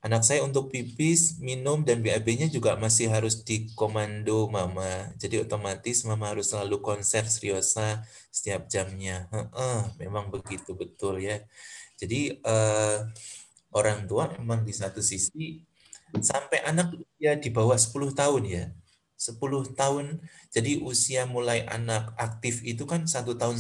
Anak saya untuk pipis, minum, dan BAB-nya juga masih harus dikomando mama. Jadi otomatis mama harus selalu konser seriosa setiap jamnya. Heeh, memang begitu betul ya. Jadi orang tua memang di satu sisi sampai anak usia di bawah 10 tahun ya. 10 tahun, jadi usia mulai anak aktif itu kan 1,5 tahun,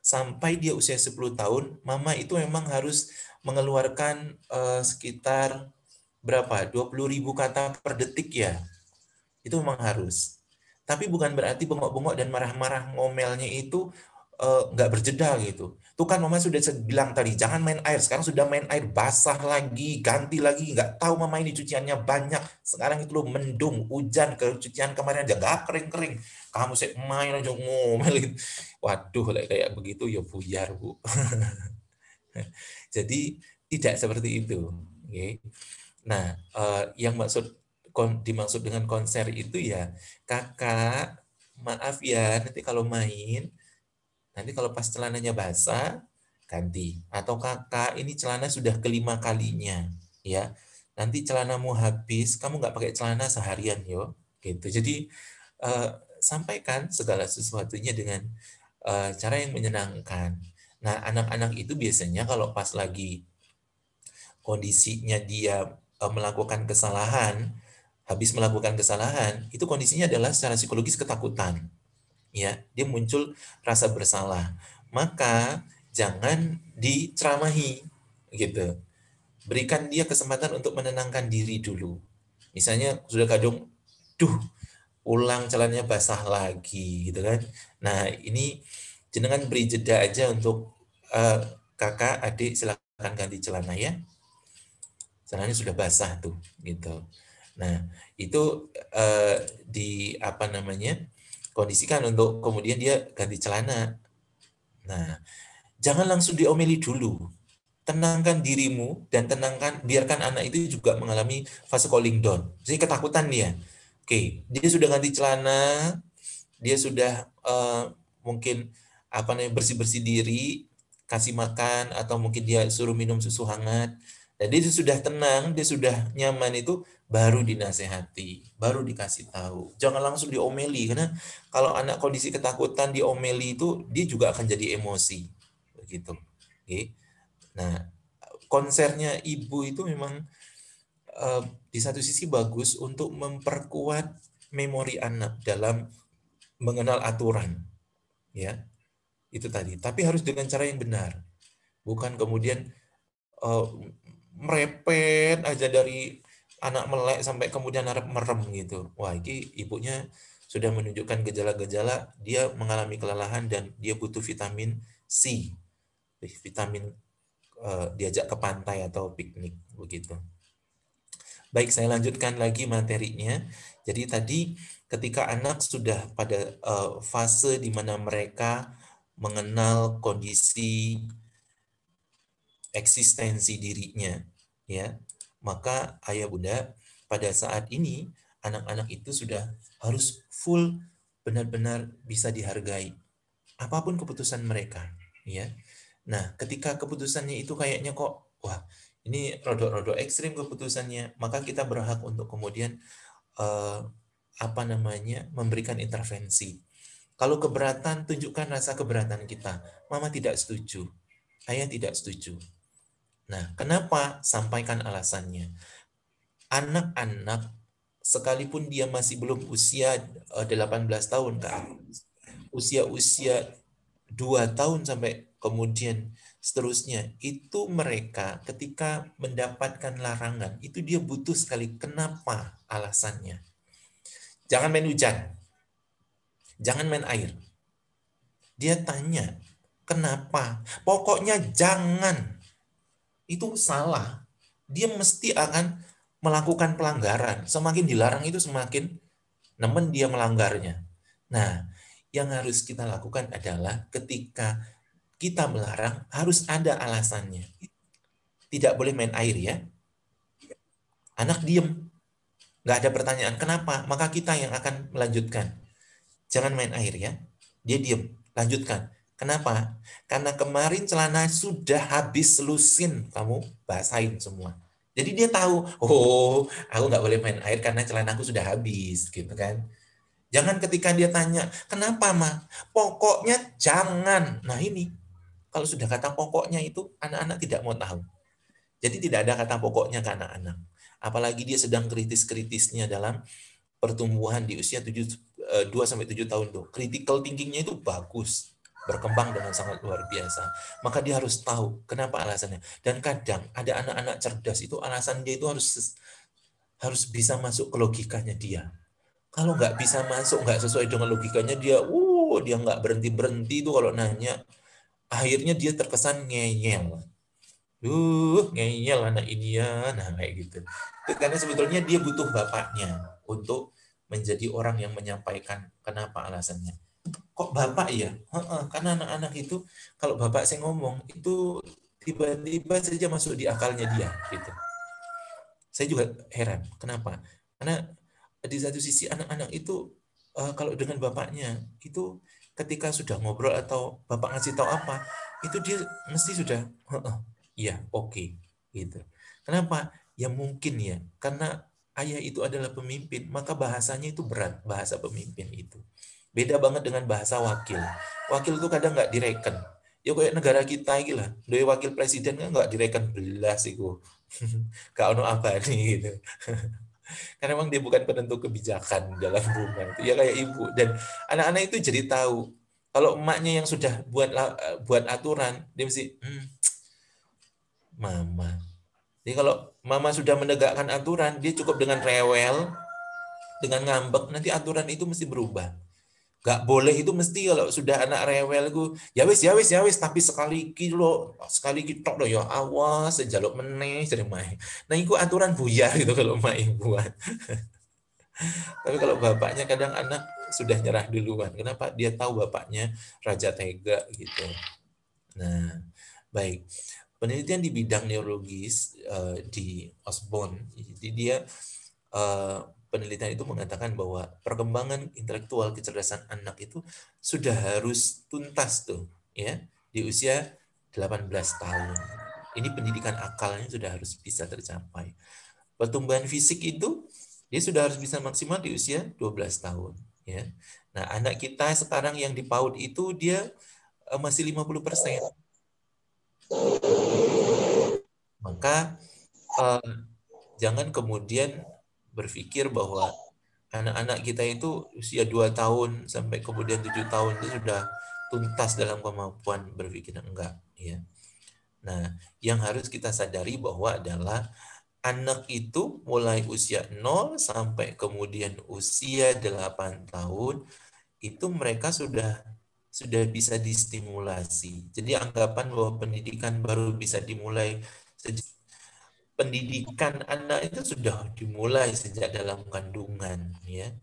sampai dia usia 10 tahun, mama itu memang harus mengeluarkan sekitar berapa? 20.000 kata per detik ya. Itu memang harus. Tapi bukan berarti bengok-bengok dan marah-marah ngomelnya itu nggak berjeda gitu. Tuh kan mama sudah bilang tadi, jangan main air. Sekarang sudah main air basah lagi, ganti lagi. Nggak tahu mama ini cuciannya banyak. Sekarang itu loh mendung, hujan, ke cucian kemarin aja nggak kering-kering. Kamu sih main aja ngomel gitu. Waduh, kayak begitu ya buyar, Bu. Jadi tidak seperti itu. Oke. Nah, yang dimaksud dengan konser itu ya, kakak, maaf ya, nanti kalau main, nanti kalau pas celananya basah, ganti. Atau kakak, ini celana sudah kelima kalinya, ya. Nanti celanamu habis, kamu nggak pakai celana seharian, yo. Gitu. Jadi, eh, sampaikan segala sesuatunya dengan cara yang menyenangkan. Nah, anak-anak itu biasanya kalau pas lagi kondisinya dia melakukan kesalahan, habis melakukan kesalahan, itu kondisinya adalah secara psikologis ketakutan. Ya, dia muncul rasa bersalah. Maka jangan diceramahi gitu. Berikan dia kesempatan untuk menenangkan diri dulu. Misalnya sudah kadung, duh, ulang celananya basah lagi gitu kan. Nah, ini jenengan beri jeda aja untuk kakak, adik silakan ganti celana ya. Celananya sudah basah tuh gitu. Nah, itu di apa namanya? Kondisikan untuk kemudian dia ganti celana. Nah, jangan langsung diomeli dulu. Tenangkan dirimu dan biarkan anak itu juga mengalami fase cooling down. Jadi ketakutan dia. Oke, dia sudah ganti celana, dia sudah mungkin apa namanya bersih-bersih diri, kasih makan atau mungkin dia suruh minum susu hangat. Dan dia sudah tenang, dia sudah nyaman itu baru dinasehati, baru dikasih tahu. Jangan langsung diomeli karena kalau anak kondisi ketakutan diomeli itu dia juga akan jadi emosi. Begitu. Oke. Nah, konsernya ibu itu memang di satu sisi bagus untuk memperkuat memori anak dalam mengenal aturan, ya itu tadi. Tapi harus dengan cara yang benar, bukan kemudian uh, merepet aja dari anak melek sampai kemudian harap merem gitu. Wah, ini ibunya sudah menunjukkan gejala-gejala dia mengalami kelelahan dan dia butuh vitamin C, vitamin diajak ke pantai atau piknik begitu. Baik, saya lanjutkan lagi materinya. Jadi tadi ketika anak sudah pada fase di mana mereka mengenal kondisi eksistensi dirinya, ya, maka ayah bunda pada saat ini anak-anak itu sudah harus full benar-benar bisa dihargai apapun keputusan mereka, ya. Nah, ketika keputusannya itu kayaknya kok, wah, ini rodok-rodok ekstrim keputusannya, maka kita berhak untuk kemudian eh, apa namanya memberikan intervensi. Kalau keberatan, tunjukkan rasa keberatan kita. Mama tidak setuju, ayah tidak setuju. Nah, kenapa? Sampaikan alasannya. Anak-anak, sekalipun dia masih belum usia 18 tahun, Kak, usia-usia 2 tahun sampai kemudian seterusnya, itu mereka ketika mendapatkan larangan, itu dia butuh sekali kenapa alasannya. Jangan main hujan, jangan main air. Dia tanya, kenapa? Pokoknya jangan. Itu salah. Dia mesti akan melakukan pelanggaran. Semakin dilarang itu semakin nemen dia melanggarnya. Nah, yang harus kita lakukan adalah ketika kita melarang harus ada alasannya. Tidak boleh main air ya. Anak diem, nggak ada pertanyaan kenapa, maka kita yang akan melanjutkan. Jangan main air ya. Dia diem, lanjutkan. Kenapa? Karena kemarin celana sudah habis lusin, kamu basahin semua. Jadi dia tahu, oh, aku nggak boleh main air karena celanaku sudah habis, gitu kan. Jangan ketika dia tanya, kenapa mah? Pokoknya jangan. Nah ini, kalau sudah kata pokoknya itu, anak-anak tidak mau tahu. Jadi tidak ada kata pokoknya ke anak-anak. Apalagi dia sedang kritis-kritisnya dalam pertumbuhan di usia 2-7 tahun tuh. Critical thinking-nya itu bagus, berkembang dengan sangat luar biasa. Maka dia harus tahu kenapa alasannya. Dan kadang ada anak-anak cerdas itu alasan dia itu harus bisa masuk ke logikanya dia. Kalau nggak bisa masuk, nggak sesuai dengan logikanya dia nggak berhenti-berhenti itu kalau nanya. Akhirnya dia terkesan ngeyel. Ngeyel anak ini ya. Nah, kayak gitu. Karena sebetulnya dia butuh bapaknya untuk menjadi orang yang menyampaikan kenapa alasannya. Kok bapak ya? Karena anak-anak itu, kalau bapak saya ngomong, itu tiba-tiba saja masuk di akalnya dia. Gitu. Saya juga heran, kenapa? Karena di satu sisi anak-anak itu kalau dengan bapaknya itu ketika sudah ngobrol atau bapak ngasih tahu apa, itu dia mesti sudah iya, oke, gitu. Kenapa? Ya mungkin ya, karena ayah itu adalah pemimpin, maka bahasanya itu berat, bahasa pemimpin itu. Beda banget dengan bahasa wakil. Wakil itu kadang nggak direken. Ya kayak negara kita gitu lah. Dari wakil presiden kan nggak direken belas itu. Kak Ono Abadi gitu. Karena memang dia bukan penentu kebijakan dalam rumah itu. Ya kayak ibu dan anak-anak itu jadi tahu kalau emaknya yang sudah buat aturan, dia mesti mama. Jadi kalau mama sudah menegakkan aturan, dia cukup dengan rewel, dengan ngambek, nanti aturan itu mesti berubah. Gak boleh itu mesti kalau sudah anak rewel itu ya wis tapi sekali kita lo ya awas sejaluk meneh jadi main. Nah itu aturan buyar gitu kalau main buat. Tapi kalau bapaknya kadang anak sudah nyerah duluan. Kenapa? Dia tahu bapaknya raja tega gitu. Nah, baik. Penelitian di bidang neurologis di Osborne, jadi dia penelitian itu mengatakan bahwa perkembangan intelektual kecerdasan anak itu sudah harus tuntas tuh ya di usia 18 tahun. Ini pendidikan akalnya sudah harus bisa tercapai. Pertumbuhan fisik itu dia sudah harus bisa maksimal di usia 12 tahun ya. Nah, anak kita sekarang yang di PAUD itu dia masih 50%. Maka jangan kemudian berpikir bahwa anak-anak kita itu usia 2 tahun sampai kemudian 7 tahun itu sudah tuntas dalam kemampuan berpikir. Enggak ya. Nah, yang harus kita sadari bahwa adalah anak itu mulai usia 0 sampai kemudian usia 8 tahun itu mereka sudah bisa distimulasi. Jadi anggapan bahwa pendidikan baru bisa dimulai pendidikan anak itu sudah dimulai sejak dalam kandungan ya.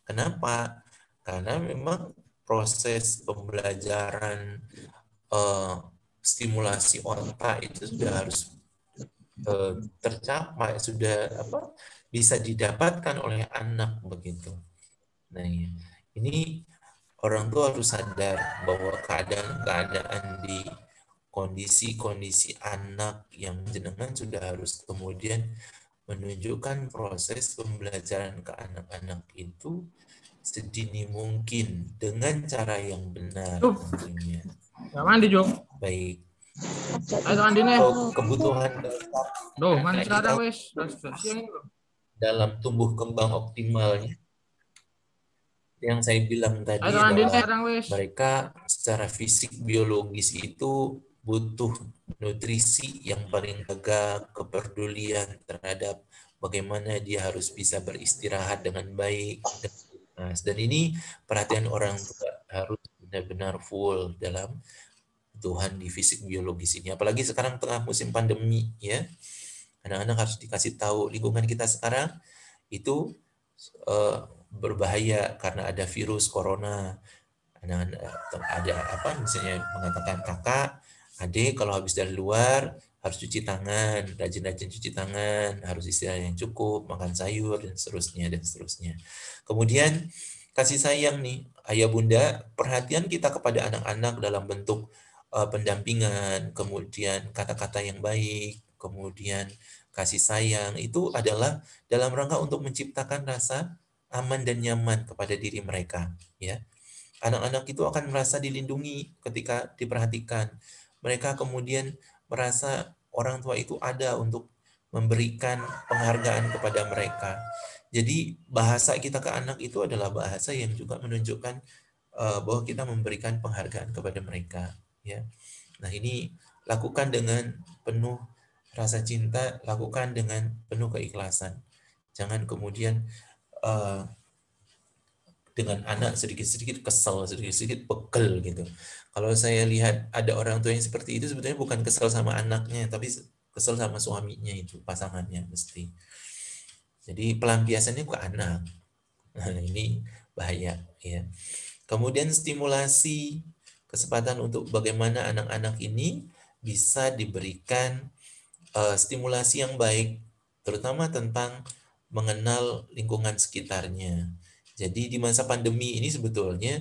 Kenapa? Karena memang proses pembelajaran stimulasi otak itu sudah harus tercapai, sudah bisa didapatkan oleh anak begitu. Nah, ini orang tua harus sadar bahwa keadaan-keadaan di kondisi-kondisi anak yang jenengan sudah harus kemudian menunjukkan proses pembelajaran ke anak-anak itu sedini mungkin dengan cara yang benar tentunya. Ya mandi, Jo. Baik. Ayo mandi nih. Kebutuhan mandi sekarang wes. Dalam tumbuh kembang optimalnya yang saya bilang tadi adalah mereka secara fisik biologis itu butuh nutrisi yang paling tegak, kepedulian terhadap bagaimana dia harus bisa beristirahat dengan baik. Dan ini perhatian orang tua harus benar-benar full dalam Tuhan di fisik biologis ini. Apalagi sekarang tengah musim pandemi ya. Anak-anak harus dikasih tahu lingkungan kita sekarang itu berbahaya karena ada virus corona. Ada misalnya mengatakan kakak, adik kalau habis dari luar harus cuci tangan, rajin-rajin cuci tangan, harus istirahat yang cukup, makan sayur dan seterusnya. Kemudian kasih sayang nih ayah bunda, perhatian kita kepada anak-anak dalam bentuk pendampingan, kemudian kata-kata yang baik, kemudian kasih sayang, itu adalah dalam rangka untuk menciptakan rasa aman dan nyaman kepada diri mereka, ya. Anak-anak itu akan merasa dilindungi ketika diperhatikan. Mereka kemudian merasa orang tua itu ada untuk memberikan penghargaan kepada mereka. Jadi bahasa kita ke anak itu adalah bahasa yang juga menunjukkan bahwa kita memberikan penghargaan kepada mereka, ya. Nah, ini lakukan dengan penuh rasa cinta, lakukan dengan penuh keikhlasan. Jangan kemudian eh, dengan anak sedikit-sedikit kesel, sedikit-sedikit pegel gitu. Kalau saya lihat ada orang tua yang seperti itu, sebetulnya bukan kesel sama anaknya, tapi kesel sama suaminya itu, pasangannya mesti. Jadi pelampiasannya ke anak. Nah, ini bahaya, ya. Kemudian stimulasi kesempatan untuk bagaimana anak-anak ini bisa diberikan stimulasi yang baik, terutama tentang mengenal lingkungan sekitarnya. Jadi di masa pandemi ini sebetulnya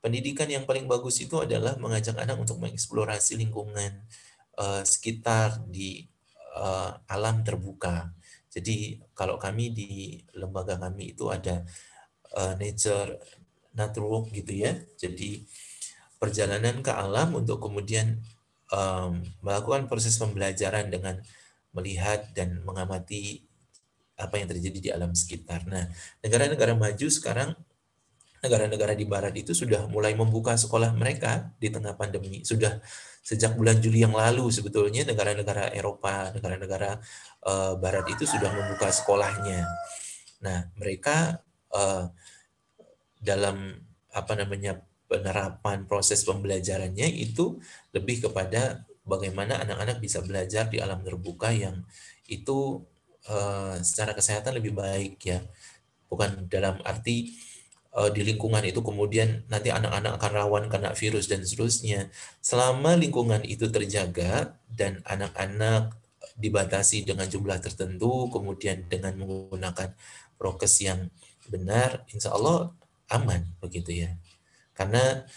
pendidikan yang paling bagus itu adalah mengajak anak untuk mengeksplorasi lingkungan sekitar di alam terbuka. Jadi kalau kami di lembaga kami itu ada nature walk gitu ya. Jadi perjalanan ke alam untuk kemudian melakukan proses pembelajaran dengan melihat dan mengamati apa yang terjadi di alam sekitar. Nah, negara-negara maju sekarang, negara-negara di barat itu sudah mulai membuka sekolah mereka di tengah pandemi. Sudah sejak bulan Juli yang lalu sebetulnya negara-negara Eropa, negara-negara barat itu sudah membuka sekolahnya. Nah, mereka dalam apa namanya penerapan proses pembelajarannya itu lebih kepada bagaimana anak-anak bisa belajar di alam terbuka yang itu secara kesehatan lebih baik, ya. Bukan dalam arti di lingkungan itu kemudian nanti anak-anak akan rawan kena virus dan seterusnya. Selama lingkungan itu terjaga dan anak-anak dibatasi dengan jumlah tertentu, kemudian dengan menggunakan prokes yang benar, insya Allah aman begitu ya. Karena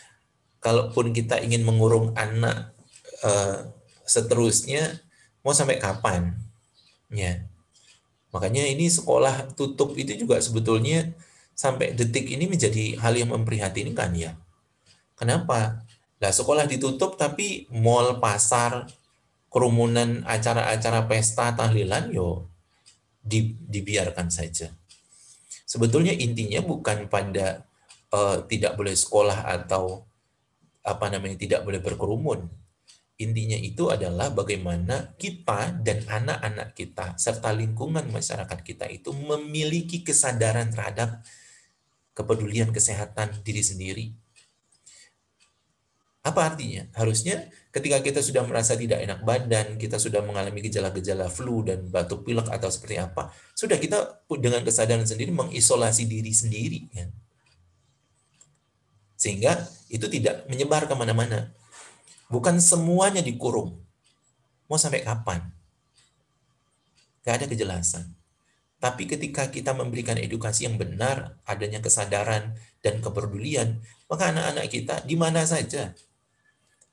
kalaupun kita ingin mengurung anak seterusnya, mau sampai kapan? Ya, makanya ini sekolah tutup itu juga sebetulnya sampai detik ini menjadi hal yang memprihatinkan ya. Kenapa? Nah, sekolah ditutup tapi mall, pasar, kerumunan, acara-acara pesta, tahlilan, yo dibiarkan saja. Sebetulnya intinya bukan pada tidak boleh sekolah atau apa namanya tidak boleh berkerumun. Intinya itu adalah bagaimana kita dan anak-anak kita serta lingkungan masyarakat kita itu memiliki kesadaran terhadap kepedulian kesehatan diri sendiri. Apa artinya? Harusnya ketika kita sudah merasa tidak enak badan, kita sudah mengalami gejala-gejala flu dan batuk pilek atau seperti apa, sudah kita dengan kesadaran sendiri mengisolasi diri sendiri. Ya. Sehingga itu tidak menyebar kemana-mana. Bukan semuanya dikurung. Mau sampai kapan? Gak ada kejelasan. Tapi ketika kita memberikan edukasi yang benar, adanya kesadaran dan kepedulian, maka anak-anak kita di mana saja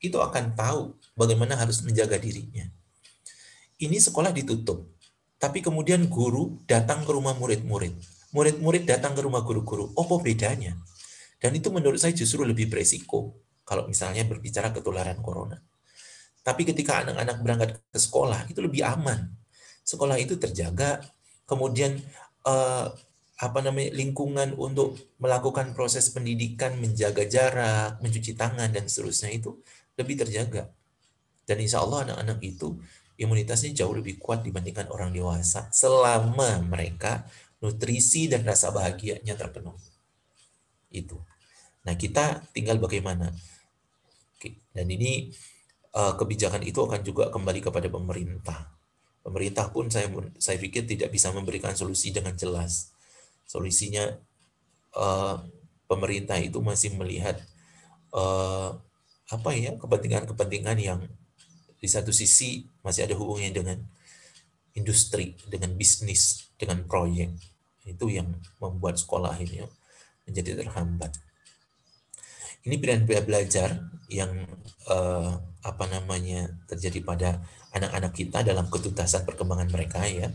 itu akan tahu bagaimana harus menjaga dirinya. Ini sekolah ditutup, tapi kemudian guru datang ke rumah murid-murid. Murid-murid datang ke rumah guru-guru. Apa bedanya? Dan itu menurut saya justru lebih beresiko kalau misalnya berbicara ketularan corona. Tapi ketika anak-anak berangkat ke sekolah, itu lebih aman. Sekolah itu terjaga, kemudian lingkungan untuk melakukan proses pendidikan, menjaga jarak, mencuci tangan dan seterusnya itu lebih terjaga. Dan insya Allah anak-anak itu imunitasnya jauh lebih kuat dibandingkan orang dewasa selama mereka nutrisi dan rasa bahagianya terpenuhi. Itu. Nah, kita tinggal bagaimana. Dan ini kebijakan itu akan juga kembali kepada pemerintah. Pemerintah pun saya pikir tidak bisa memberikan solusi dengan jelas. Solusinya pemerintah itu masih melihat kepentingan-kepentingan yang di satu sisi masih ada hubungannya dengan industri, dengan bisnis, dengan proyek. Itu yang membuat sekolah ini menjadi terhambat. ini pilihan belajar yang terjadi pada anak-anak kita dalam ketuntasan perkembangan mereka ya.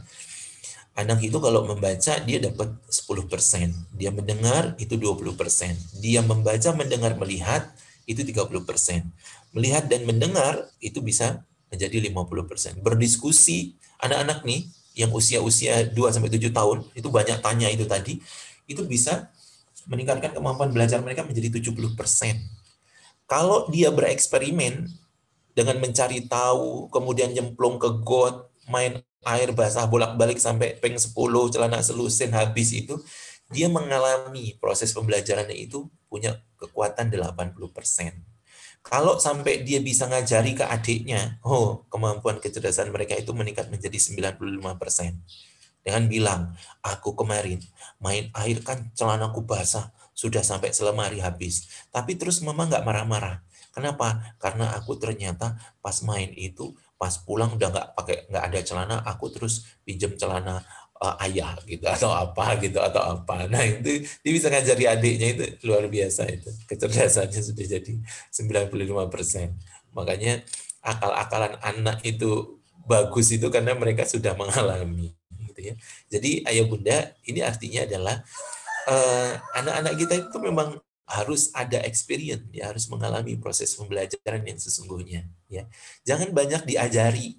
Anak itu kalau membaca dia dapat 10%, dia mendengar itu 20%, dia membaca, mendengar, melihat itu 30%. Melihat dan mendengar itu bisa menjadi 50%. Berdiskusi, anak-anak nih yang usia-usia 2 sampai 7 tahun, itu banyak tanya itu tadi, itu bisa meningkatkan kemampuan belajar mereka menjadi 70%. Kalau dia bereksperimen dengan mencari tahu, kemudian nyemplung ke got, main air basah bolak-balik sampai peng 10, celana selusin habis itu, dia mengalami proses pembelajarannya itu punya kekuatan 80%. Kalau sampai dia bisa ngajari ke adiknya, kemampuan kecerdasan mereka itu meningkat menjadi 95%. Dengan bilang, aku kemarin main air kan celanaku basah, sudah sampai selemari habis. Tapi terus mama nggak marah-marah. Kenapa? Karena aku ternyata pas main itu, pas pulang udah nggak ada celana, aku terus pinjam celana ayah gitu atau apa gitu atau apa. Nah itu dia bisa ngajari adiknya, itu luar biasa itu. Kecerdasannya sudah jadi 95%. Makanya akal-akalan anak itu bagus itu karena mereka sudah mengalami. Gitu ya. Jadi ayah bunda ini artinya adalah anak-anak kita itu memang harus ada experience, ya harus mengalami proses pembelajaran yang sesungguhnya. Ya, jangan banyak diajari,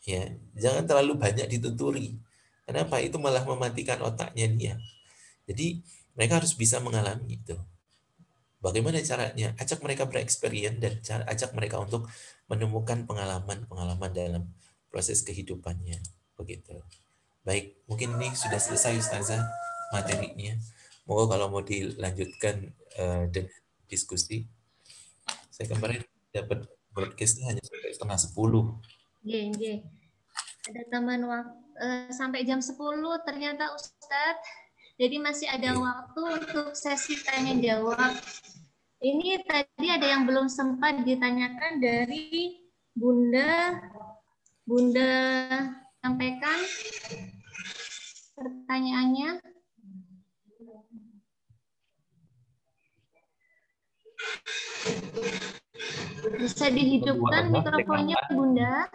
ya, jangan terlalu banyak dituturi. Kenapa? Itu malah mematikan otaknya dia. Jadi mereka harus bisa mengalami itu. Bagaimana caranya? Ajak mereka bereksperience dan ajak mereka untuk menemukan pengalaman-pengalaman dalam proses kehidupannya. Begitu. Baik, mungkin ini sudah selesai Ustazah materinya. Moga kalau mau dilanjutkan dengan diskusi. Saya kemarin dapat broadcastnya hanya sampai setengah 10. Iya. Ada tambahan waktu sampai jam 10 ternyata Ustadz. Jadi masih ada waktu untuk sesi tanya jawab. Ini tadi ada yang belum sempat ditanyakan dari Bunda sampaikan pertanyaannya. Bisa dihidupkan mikrofonnya, Bunda.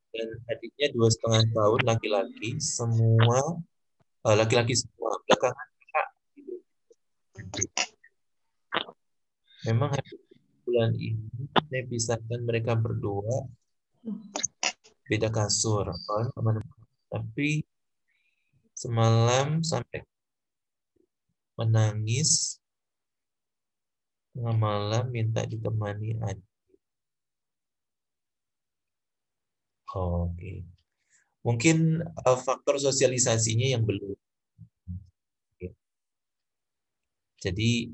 Dan adiknya 2,5 tahun, laki-laki semua, laki-laki semua. Belakangan memang bulan ini saya pisahkan mereka berdua, beda kasur, tapi semalam sampai menangis tengah malam minta ditemani adik. Oke. Mungkin faktor sosialisasinya yang belum. Jadi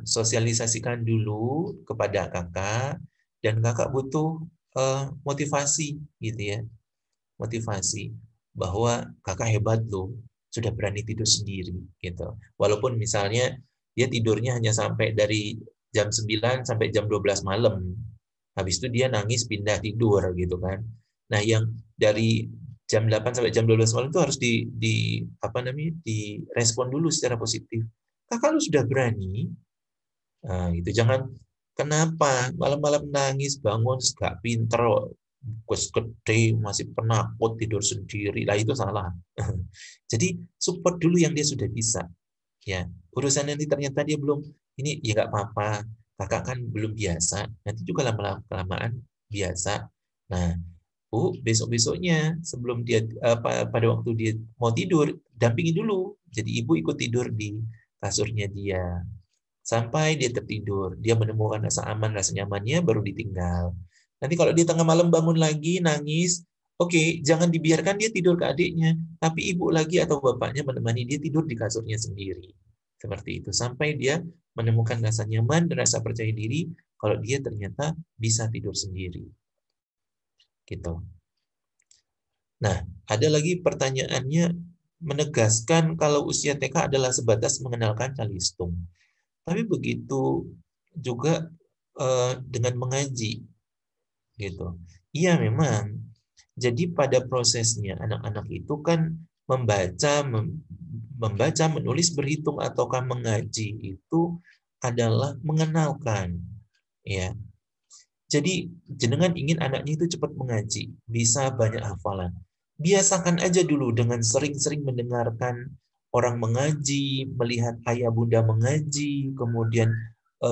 sosialisasikan dulu kepada kakak, dan kakak butuh motivasi gitu ya. Motivasi bahwa kakak hebat loh, sudah berani tidur sendiri gitu. Walaupun misalnya dia tidurnya hanya sampai dari jam 9 sampai jam 12 malam. Habis itu dia nangis pindah tidur gitu kan. Nah, yang dari jam 8 sampai jam 12 malam itu harus direspon dulu secara positif. Kakak lu sudah berani. Nah, itu jangan kenapa malam-malam nangis bangun gak pinter, gede masih penakut tidur sendiri. Lah itu salah. Jadi support dulu yang dia sudah bisa. Ya, urusan nanti ternyata dia belum ini ya nggak apa-apa. Kakak kan belum biasa. Nanti juga lama-kelamaan biasa. Nah, Bu, besok-besoknya sebelum dia pada waktu dia mau tidur, dampingi dulu. Jadi ibu ikut tidur di kasurnya dia. Sampai dia tertidur, dia menemukan rasa aman, rasa nyamannya, baru ditinggal. Nanti kalau dia tengah malam bangun lagi, nangis, oke, jangan dibiarkan dia tidur ke adiknya, tapi ibu lagi atau bapaknya menemani dia tidur di kasurnya sendiri. Seperti itu, sampai dia menemukan rasa nyaman dan rasa percaya diri kalau dia ternyata bisa tidur sendiri. Gitu. Nah, ada lagi pertanyaannya, menegaskan kalau usia TK adalah sebatas mengenalkan calistung. Tapi begitu juga dengan mengaji, gitu. Iya memang. Jadi pada prosesnya anak-anak itu kan membaca, menulis, berhitung ataukah mengaji itu adalah mengenalkan, ya. Jadi jenengan ingin anaknya itu cepat mengaji, bisa banyak hafalan. Biasakan aja dulu dengan sering-sering mendengarkan orang mengaji, melihat ayah bunda mengaji, kemudian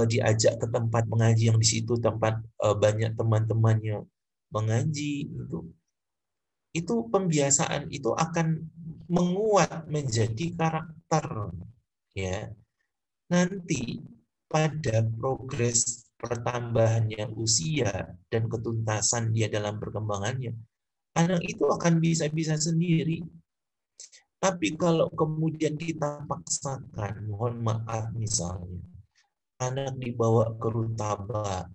diajak ke tempat mengaji yang di situ tempat banyak teman-temannya mengaji gitu. Itu pembiasaan itu akan menguat menjadi karakter, ya. Nanti pada progres pertambahannya usia dan ketuntasan dia dalam perkembangannya, anak itu akan bisa-bisa sendiri. Tapi kalau kemudian kita paksakan, mohon maaf misalnya, anak dibawa ke rutaba,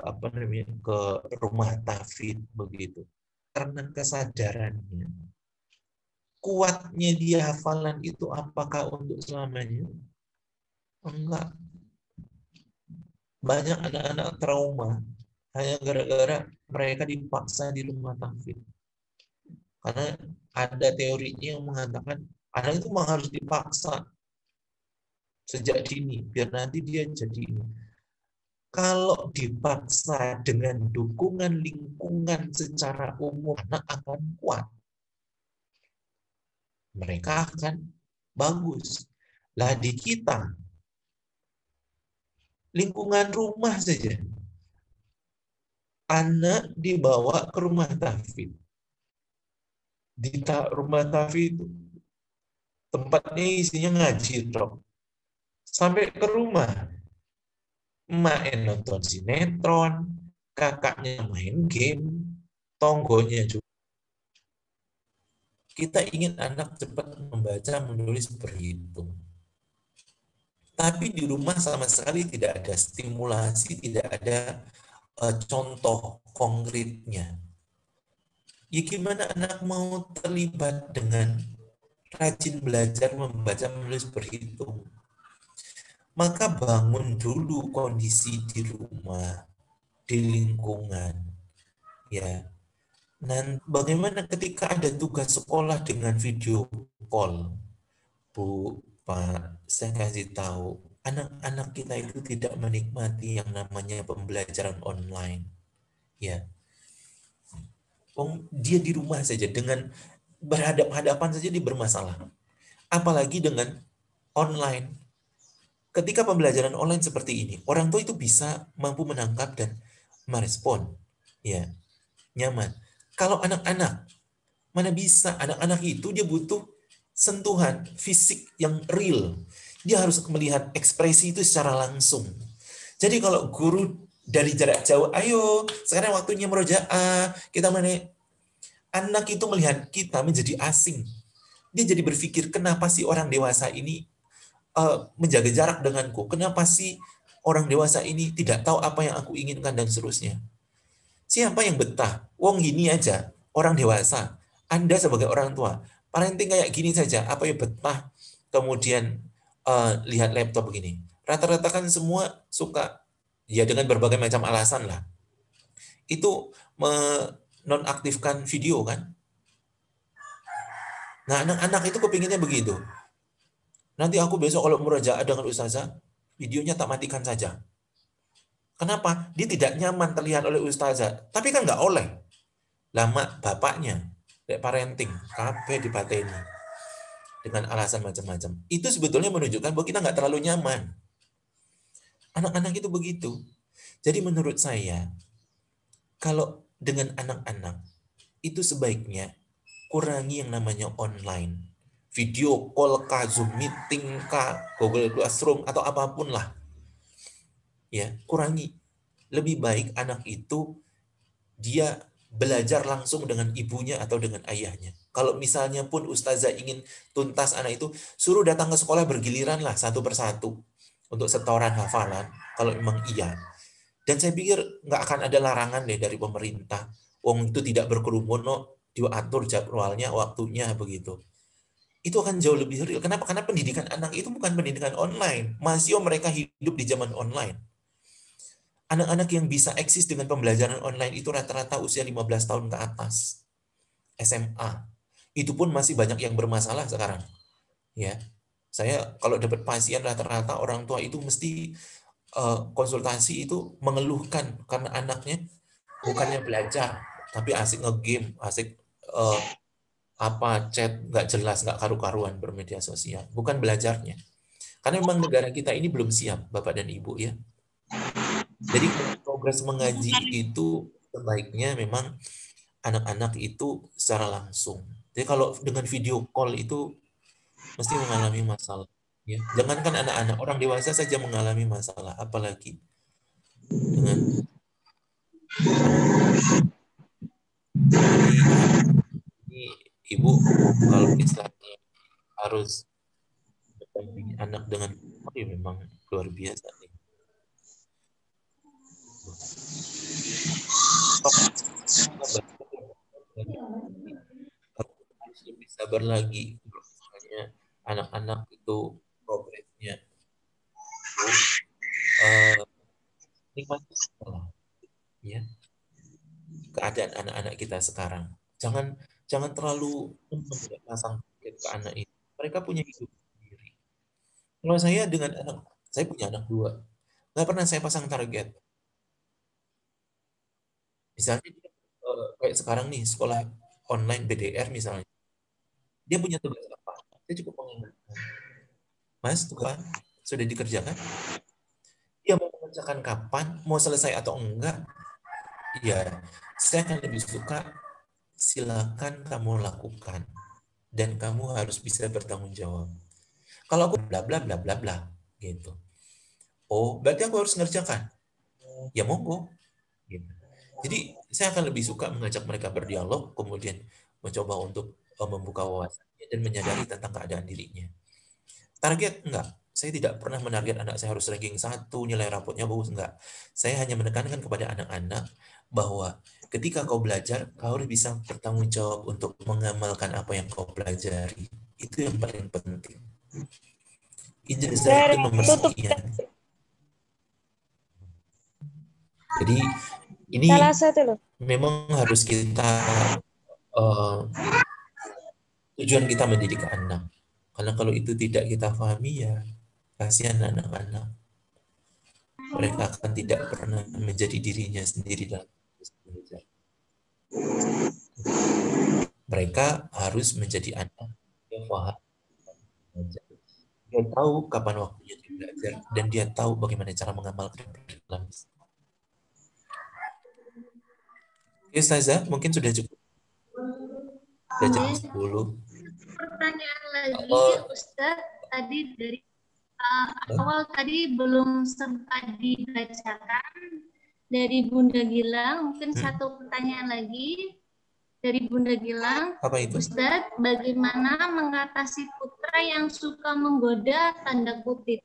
apa namanya, ke rumah tahfidz begitu, karena kesadarannya, kuatnya dia hafalan itu apakah untuk selamanya? Enggak. Banyak anak-anak trauma hanya gara-gara mereka dipaksa di rumah tahfidz. Karena ada teorinya yang mengatakan anak itu memang harus dipaksa sejak dini biar nanti dia jadi ini. Kalau dipaksa dengan dukungan lingkungan secara umum, anak akan kuat. Mereka akan bagus. Lah di kita, lingkungan rumah saja, anak dibawa ke rumah tahfidz. Di rumah tahfidz itu tempatnya isinya ngaji, Dok. Sampai ke rumah, emak nonton sinetron, kakaknya main game, tonggonya juga. Kita ingin anak cepat membaca, menulis, berhitung. Tapi di rumah sama sekali tidak ada stimulasi, tidak ada contoh konkretnya. Ya gimana anak mau terlibat dengan rajin belajar membaca, menulis, berhitung? Maka bangun dulu kondisi di rumah, di lingkungan, ya. Dan bagaimana ketika ada tugas sekolah dengan video call, Bu, Pak, saya kasih tahu, anak-anak kita itu tidak menikmati yang namanya pembelajaran online, ya. Dia di rumah saja dengan berhadap-hadapan saja dia bermasalah, apalagi dengan online. Ketika pembelajaran online seperti ini, orang tua itu bisa mampu menangkap dan merespon, ya, nyaman. Kalau anak-anak, mana bisa, anak-anak itu dia butuh sentuhan fisik yang real. Dia harus melihat ekspresi itu secara langsung. Jadi kalau guru dari jarak jauh, ayo sekarang waktunya murojaah, kita mana, anak itu melihat kita menjadi asing. Dia jadi berpikir, kenapa sih orang dewasa ini menjaga jarak denganku? Kenapa sih orang dewasa ini tidak tahu apa yang aku inginkan dan seterusnya? Siapa yang betah? Wong gini aja, orang dewasa. Anda sebagai orang tua, parenting kayak gini saja, apa yang betah? Kemudian lihat laptop begini. Rata-rata kan semua suka, ya dengan berbagai macam alasan lah. Itu menonaktifkan video kan? Nah, anak-anak itu kepinginnya begitu. Nanti aku besok kalau murojaah dengan ustazah, videonya tak matikan saja. Kenapa? Dia tidak nyaman terlihat oleh ustazah. Tapi kan nggak oleh. Lama bapaknya, parenting, kabeh dipateni. Dengan alasan macam-macam. Itu sebetulnya menunjukkan bahwa kita nggak terlalu nyaman. Anak-anak itu begitu. Jadi menurut saya, kalau dengan anak-anak, itu sebaiknya kurangi yang namanya online. Video call kah, Zoom meeting kah, Google Classroom atau apapun lah. Ya, kurangi. Lebih baik anak itu dia belajar langsung dengan ibunya atau dengan ayahnya. Kalau misalnya pun ustazah ingin tuntas anak itu, suruh datang ke sekolah bergiliran lah satu persatu untuk setoran hafalan, kalau memang iya. Dan saya pikir nggak akan ada larangan deh dari pemerintah. Wong itu tidak berkerumun, diatur jadwalnya, waktunya begitu. Itu akan jauh lebih real. Kenapa? Karena pendidikan anak itu bukan pendidikan online. Masih mereka hidup di zaman online. Anak-anak yang bisa eksis dengan pembelajaran online itu rata-rata usia 15 tahun ke atas. SMA. Itu pun masih banyak yang bermasalah sekarang. Ya. Saya kalau dapat pasien rata-rata orang tua itu mesti konsultasi itu mengeluhkan karena anaknya bukannya belajar, tapi asik ngegame, asik chat nggak jelas, nggak karu-karuan bermedia sosial. Bukan belajarnya. Karena memang negara kita ini belum siap, Bapak dan Ibu ya. Jadi progres mengaji itu sebaiknya memang anak-anak itu secara langsung. Jadi kalau dengan video call itu mesti mengalami masalah. Ya. Jangankan anak-anak, orang dewasa saja mengalami masalah, apalagi dengan ini ibu kalau misalnya harus mendampingi anak dengan memang luar biasa nih. Harus lebih sabar lagi misalnya anak-anak itu progresnya nikmati ya keadaan anak-anak kita sekarang. Jangan terlalu pasang target ke anak itu. Mereka punya hidup sendiri. Kalau saya dengan anak, saya punya anak 2, nggak pernah saya pasang target. Misalnya kayak sekarang nih sekolah online BDR misalnya, dia punya tugas apa? Saya cukup mengingatkan, Mas, tugas sudah dikerjakan? Dia mau mengerjakan kapan? Mau selesai atau enggak? Ya, saya akan lebih suka silakan kamu lakukan dan kamu harus bisa bertanggung jawab. Kalau aku bla bla bla bla bla gitu. Oh, berarti aku harus ngerjakan. Ya monggo. Gitu. Jadi saya akan lebih suka mengajak mereka berdialog, kemudian mencoba untuk membuka wawasannya dan menyadari tentang keadaan dirinya. Target enggak. Saya tidak pernah menarget anak saya harus ranking 1, nilai rapotnya bagus, enggak. Saya hanya menekankan kepada anak-anak bahwa ketika kau belajar, kau harus bisa bertanggung jawab untuk mengamalkan apa yang kau pelajari. Itu yang paling penting. Ijazah itu nomor sekian. Jadi ini memang harus kita tujuan kita mendidik anak. Karena kalau itu tidak kita pahami ya kasihan anak-anak. Mereka akan tidak pernah menjadi dirinya sendiri dalam belajar. Mereka harus menjadi anak yang paham belajar. Dia tahu kapan waktunya dia belajar dan dia tahu bagaimana cara mengamalkan dalam. Oke, Ustazah, mungkin sudah cukup. Sudah jam 10. Pertanyaan lagi, Ustadz, tadi dari awal tadi belum sempat dibacakan dari Bunda Gilang. Mungkin satu pertanyaan lagi dari Bunda Gilang. Apa itu? Ustadz, bagaimana mengatasi putra yang suka menggoda tanda kutip?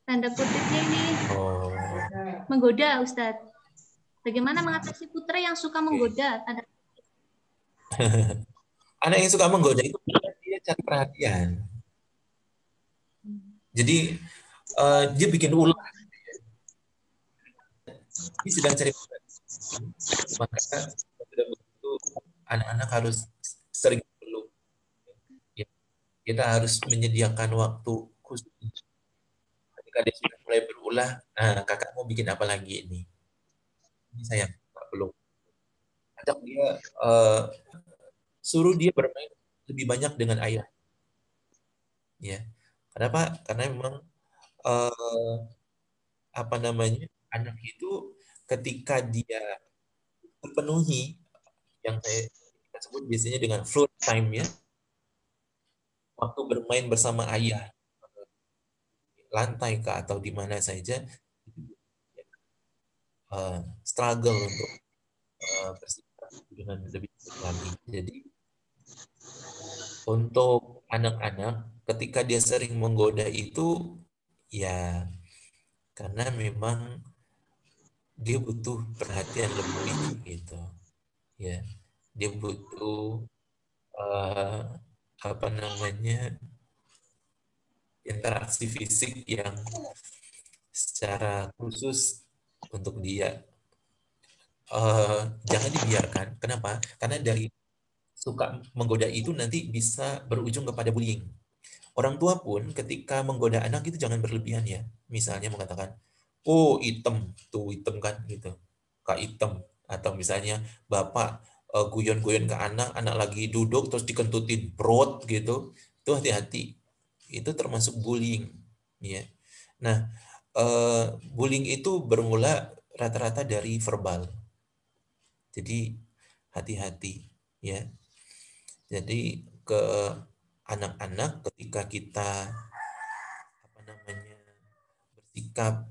Tanda kutipnya ini menggoda, Ustadz. Bagaimana mengatasi putra yang suka menggoda tanda kutip? Anak yang suka menggoda itu dia cari perhatian. Jadi dia bikin ulah. Dia sedang cari perhatian. Maka betul-betul anak-anak harus sering peluk. Kita harus menyediakan waktu khusus. Ketika dia sudah mulai berulah, kakak mau bikin apa lagi ini? Ini saya belum. Ajak dia, suruh dia bermain lebih banyak dengan ayah. Ya, kenapa? Karena memang anak itu ketika dia terpenuhi yang saya sebut biasanya dengan float time ya, waktu bermain bersama ayah, lantai kah atau di mana saja, struggle untuk bersikap dengan lebih baik lagi. Jadi untuk anak-anak ketika dia sering menggoda itu ya karena memang dia butuh perhatian lebih gitu ya, dia butuh interaksi fisik yang secara khusus untuk dia. Jangan dibiarkan. Kenapa? Karena dari suka menggoda itu nanti bisa berujung kepada bullying. Orang tua pun ketika menggoda anak itu jangan berlebihan ya. Misalnya mengatakan, oh hitam, tuh hitam kan gitu. Kak hitam. Atau misalnya bapak guyon-guyon ke anak, anak lagi duduk terus dikentutin perut gitu. Itu hati-hati. Itu termasuk bullying. Ya. Nah, bullying itu bermula rata-rata dari verbal. Jadi hati-hati ya. Jadi ke anak-anak ketika kita bersikap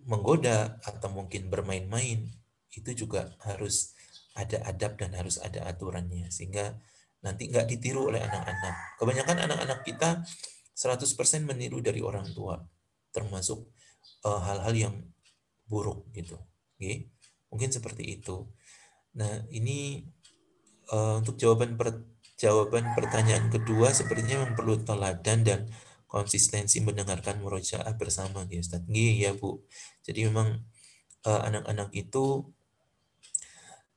menggoda atau mungkin bermain-main, itu juga harus ada adab dan harus ada aturannya sehingga nanti nggak ditiru oleh anak-anak. Kebanyakan anak-anak kita 100% meniru dari orang tua, termasuk hal-hal yang buruk gitu. Oke? Mungkin seperti itu. Nah, ini untuk jawaban pertanyaan kedua sepertinya memang perlu teladan dan konsistensi mendengarkan murojaah bersama ya Ustaz. Iya Bu. Jadi memang anak-anak itu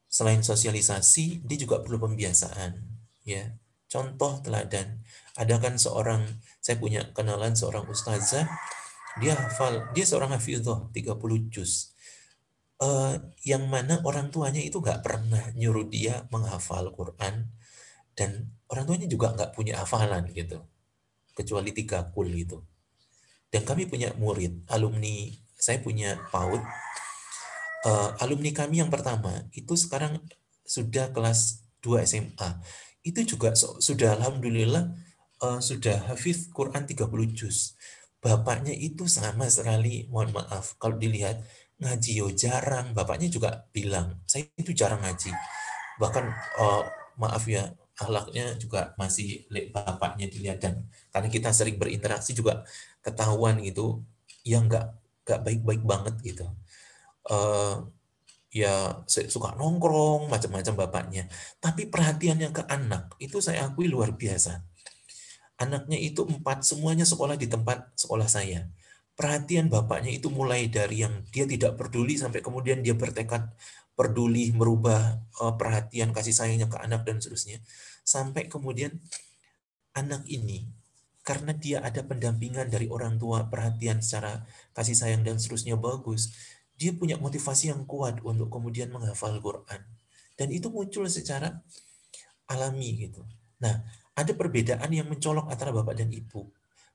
selain sosialisasi dia juga perlu pembiasaan ya. Contoh teladan. Ada kan saya punya kenalan seorang ustazah, dia seorang hafidhah 30 juz. Yang mana orang tuanya itu nggak pernah nyuruh dia menghafal Quran dan orang tuanya juga nggak punya hafalan gitu, kecuali 3 kul gitu. Dan kami punya murid, alumni, saya punya PAUD, alumni kami yang pertama itu sekarang sudah kelas 2 SMA. Itu juga sudah alhamdulillah sudah hafiz Quran 30 juz. Bapaknya itu sama sekali, mohon maaf, kalau dilihat ngaji yo jarang. Bapaknya juga bilang, saya itu jarang ngaji. Bahkan maaf ya, akhlaknya juga masih bapaknya dilihat dan karena kita sering berinteraksi juga ketahuan gitu, yang nggak baik-baik banget gitu. Ya suka nongkrong macam-macam bapaknya, tapi perhatiannya ke anak itu saya akui luar biasa. Anaknya itu 4 semuanya sekolah di tempat sekolah saya. Perhatian bapaknya itu mulai dari yang dia tidak peduli sampai kemudian dia bertekad peduli, merubah perhatian kasih sayangnya ke anak dan seterusnya. Sampai kemudian anak ini karena dia ada pendampingan dari orang tua, perhatian secara kasih sayang dan seterusnya bagus, dia punya motivasi yang kuat untuk kemudian menghafal Quran. Dan itu muncul secara alami gitu. Nah, ada perbedaan yang mencolok antara bapak dan ibu.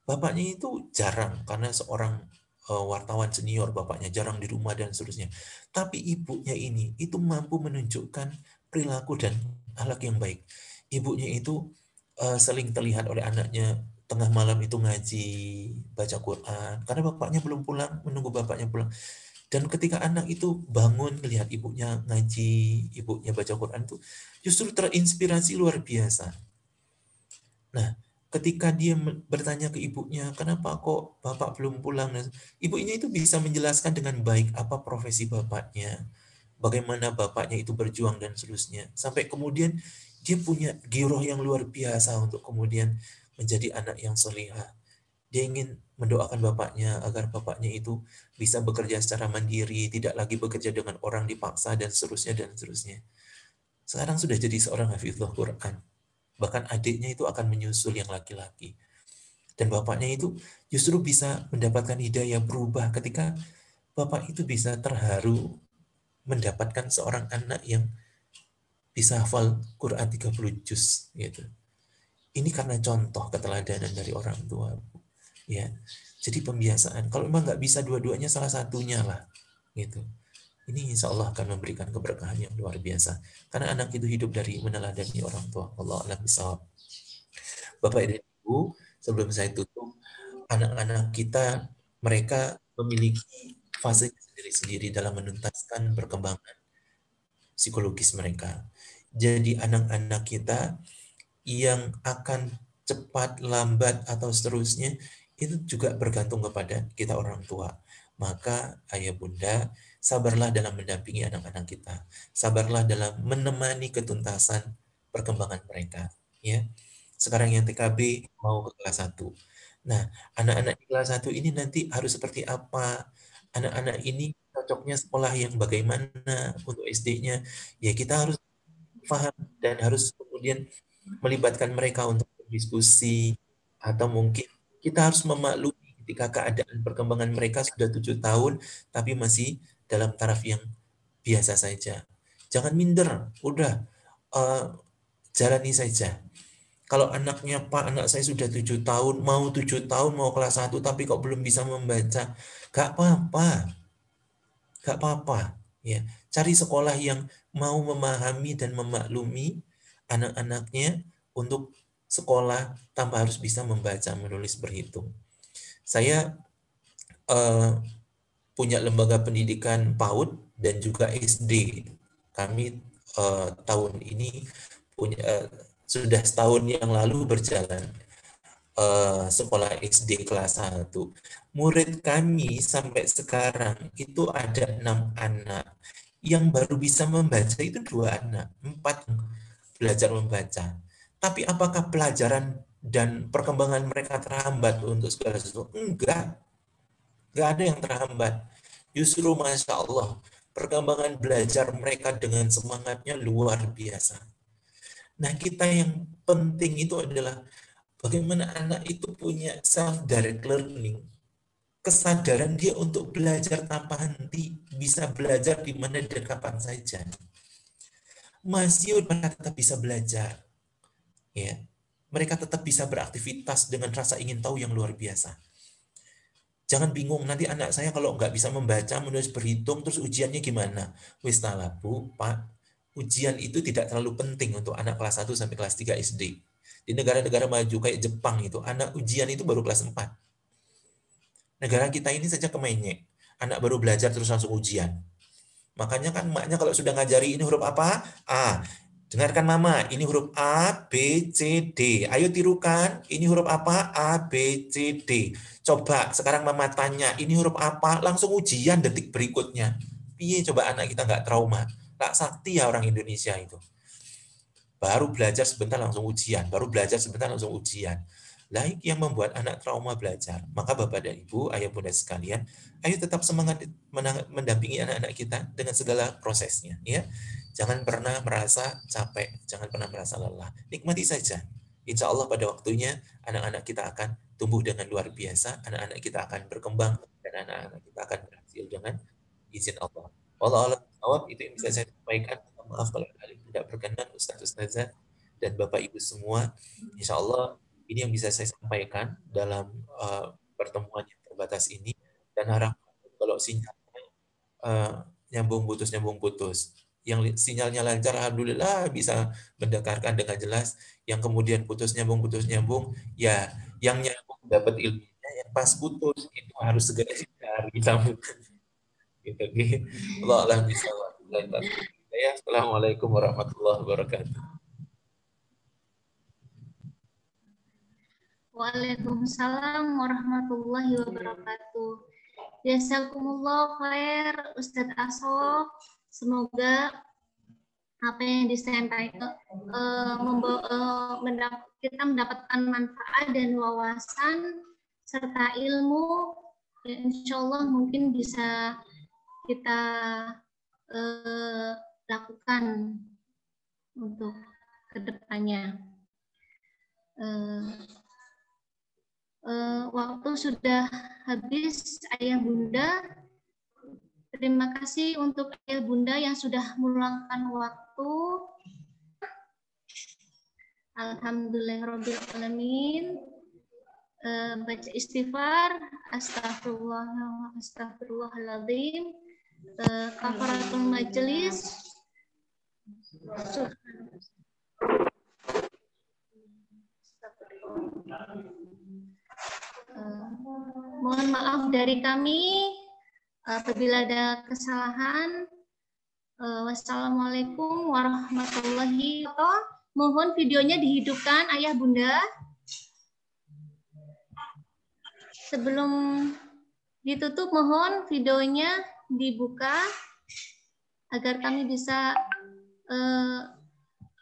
Bapaknya itu jarang karena seorang wartawan senior, bapaknya jarang di rumah dan seterusnya. Tapi ibunya ini itu mampu menunjukkan perilaku dan akhlak yang baik. Ibunya itu sering terlihat oleh anaknya tengah malam itu ngaji, baca Quran. Karena bapaknya belum pulang, menunggu bapaknya pulang. Dan ketika anak itu bangun melihat ibunya ngaji, ibunya baca Quran itu justru terinspirasi luar biasa. Nah, ketika dia bertanya ke ibunya, kenapa kok bapak belum pulang? Ibunya itu bisa menjelaskan dengan baik apa profesi bapaknya, bagaimana bapaknya itu berjuang dan seterusnya. Sampai kemudian dia punya giroh yang luar biasa untuk kemudian menjadi anak yang solihah. Dia ingin mendoakan bapaknya agar bapaknya itu bisa bekerja secara mandiri, tidak lagi bekerja dengan orang dipaksa dan seterusnya dan seterusnya. Sekarang sudah jadi seorang hafizul Quran. Bahkan adiknya itu akan menyusul yang laki-laki. Dan bapaknya itu justru bisa mendapatkan hidayah berubah ketika bapak itu bisa terharu mendapatkan seorang anak yang bisa hafal Quran 30 juz gitu. Ini karena contoh keteladanan dari orang tua. Ya. Jadi pembiasaan. Kalau memang nggak bisa dua-duanya, salah satunya lah. Gitu. Ini insya Allah akan memberikan keberkahan yang luar biasa. Karena anak itu hidup dari meneladani orang tua. Allah alam bisawab. Bapak dan Ibu, sebelum saya tutup, anak-anak kita, mereka memiliki fase sendiri-sendiri dalam menuntaskan perkembangan psikologis mereka. Jadi anak-anak kita yang akan cepat, lambat, atau seterusnya, itu juga bergantung kepada kita orang tua. Maka ayah bunda, sabarlah dalam mendampingi anak-anak kita. Sabarlah dalam menemani ketuntasan perkembangan mereka. Ya, sekarang yang TKB mau ke kelas 1. Nah, anak-anak di kelas 1 ini nanti harus seperti apa? Anak-anak ini cocoknya sekolah yang bagaimana untuk SD-nya? Ya, kita harus paham dan harus kemudian melibatkan mereka untuk berdiskusi Atau mungkin kita harus memaklumi ketika keadaan perkembangan mereka sudah 7 tahun, tapi masih dalam taraf yang biasa saja. Jangan minder, udah eh, jalani saja. Kalau anaknya, Pak, anak saya sudah 7 tahun, mau 7 tahun, mau kelas 1, tapi kok belum bisa membaca, gak apa-apa, gak apa-apa. Ya, cari sekolah yang mau memahami dan memaklumi anak-anaknya untuk sekolah tanpa harus bisa membaca, menulis, berhitung. Saya eh, punya lembaga pendidikan PAUD dan juga SD. Kami tahun ini punya sudah setahun yang lalu berjalan sekolah SD kelas 1. Murid kami sampai sekarang itu ada 6 anak. Yang baru bisa membaca itu 2 anak, 4 belajar membaca. Tapi apakah pelajaran dan perkembangan mereka terhambat untuk segala sesuatu? Enggak. Enggak ada yang terhambat. Justru Masya Allah, perkembangan belajar mereka dengan semangatnya luar biasa. Nah, kita yang penting itu adalah bagaimana anak itu punya self-direct learning. Kesadaran dia untuk belajar tanpa henti, bisa belajar di mana dan kapan saja. Masih mereka tetap bisa belajar. Ya, mereka tetap bisa beraktivitas dengan rasa ingin tahu yang luar biasa. Jangan bingung, nanti anak saya kalau nggak bisa membaca, menulis, berhitung, terus ujiannya gimana? Wis talah, Bu, Pak, ujian itu tidak terlalu penting untuk anak kelas 1 sampai kelas 3 SD. Di negara-negara maju kayak Jepang itu, anak ujian itu baru kelas 4. Negara kita ini saja kemenyek. Anak baru belajar terus langsung ujian. Makanya kan maknya kalau sudah ngajari ini huruf apa? A. Dengarkan mama, ini huruf A, B, C, D. Ayo tirukan, ini huruf apa? A, B, C, D. Coba sekarang mama tanya, ini huruf apa? Langsung ujian detik berikutnya. Piye coba anak kita nggak trauma? Tak sakti ya orang Indonesia itu. Baru belajar sebentar langsung ujian, baru belajar sebentar langsung ujian. Lah yang membuat anak trauma belajar. Maka Bapak dan Ibu, Ayah Bunda sekalian, ayo tetap semangat mendampingi anak-anak kita dengan segala prosesnya, ya. Jangan pernah merasa capek, jangan pernah merasa lelah. Nikmati saja. Insya Allah pada waktunya anak-anak kita akan tumbuh dengan luar biasa, anak-anak kita akan berkembang, dan anak-anak kita akan berhasil dengan izin Allah. Allah itu yang bisa saya sampaikan. Maaf kalau ada yang tidak berkenan, Ustaz-Ustazah dan Bapak Ibu semua. Insya Allah ini yang bisa saya sampaikan dalam pertemuan yang terbatas ini, dan harap kalau sinyalnya nyambung putus. Yang sinyalnya lancar, alhamdulillah bisa mendengarkan dengan jelas. Yang kemudian putus nyambung, ya yang nyambung dapat ilmunya, yang pas putus itu harus segera dicari sambung. Gitu. Allah alam bisa. Assalamualaikum warahmatullahi wabarakatuh. Waalaikumsalam warahmatullahi wabarakatuh. Jazakumullah khair Ustadz Aso. Semoga apa yang disampaikan kita mendapatkan manfaat dan wawasan serta ilmu. Insya Allah mungkin bisa kita lakukan untuk kedepannya. Waktu sudah habis, Ayah Bunda. Terima kasih untuk Ayah Bunda yang sudah meluangkan waktu. Alhamdulillahirabbil alamin. Baca istighfar, astagfirullahaladzim, kafaratul majelis. Mohon maaf dari kami apabila ada kesalahan. Wassalamualaikum warahmatullahi wabarakatuh. Mohon videonya dihidupkan, Ayah Bunda. Sebelum ditutup, mohon videonya dibuka agar kami bisa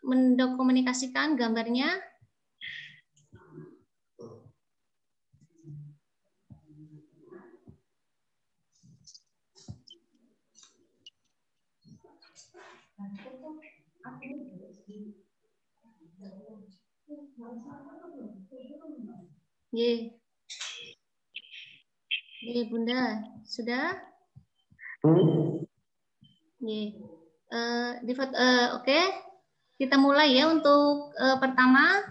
mendokumentasikan gambarnya. Ye. Ye, Bunda. Sudah? Ye. Oke. Kita mulai ya untuk pertama.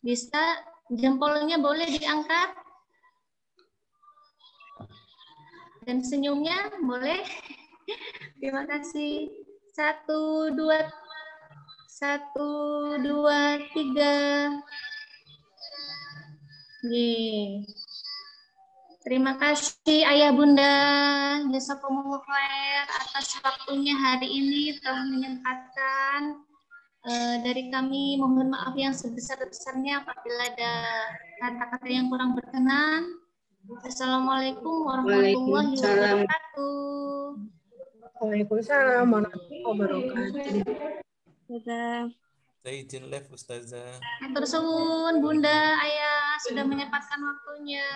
Bisa jempolnya boleh diangkat. Dan senyumnya boleh. Terima kasih. 1, 2, 3. Nih. Terima kasih Ayah Bunda Jazakumullah khair atas waktunya hari ini telah menyempatkan. Dari kami mohon maaf yang sebesar-besarnya apabila ada kata-kata yang kurang berkenan. Assalamualaikum warahmatullahi wabarakatuh. Waalaikumsalam warahmatullahi wabarakatuh. Saya izin live Ustazah. Matur suwun Bunda, Ayah sudah menyempatkan waktunya.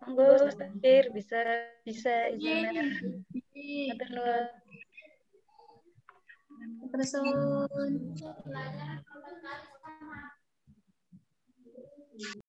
Monggo Ustaz bisa izin live. Matur suwun.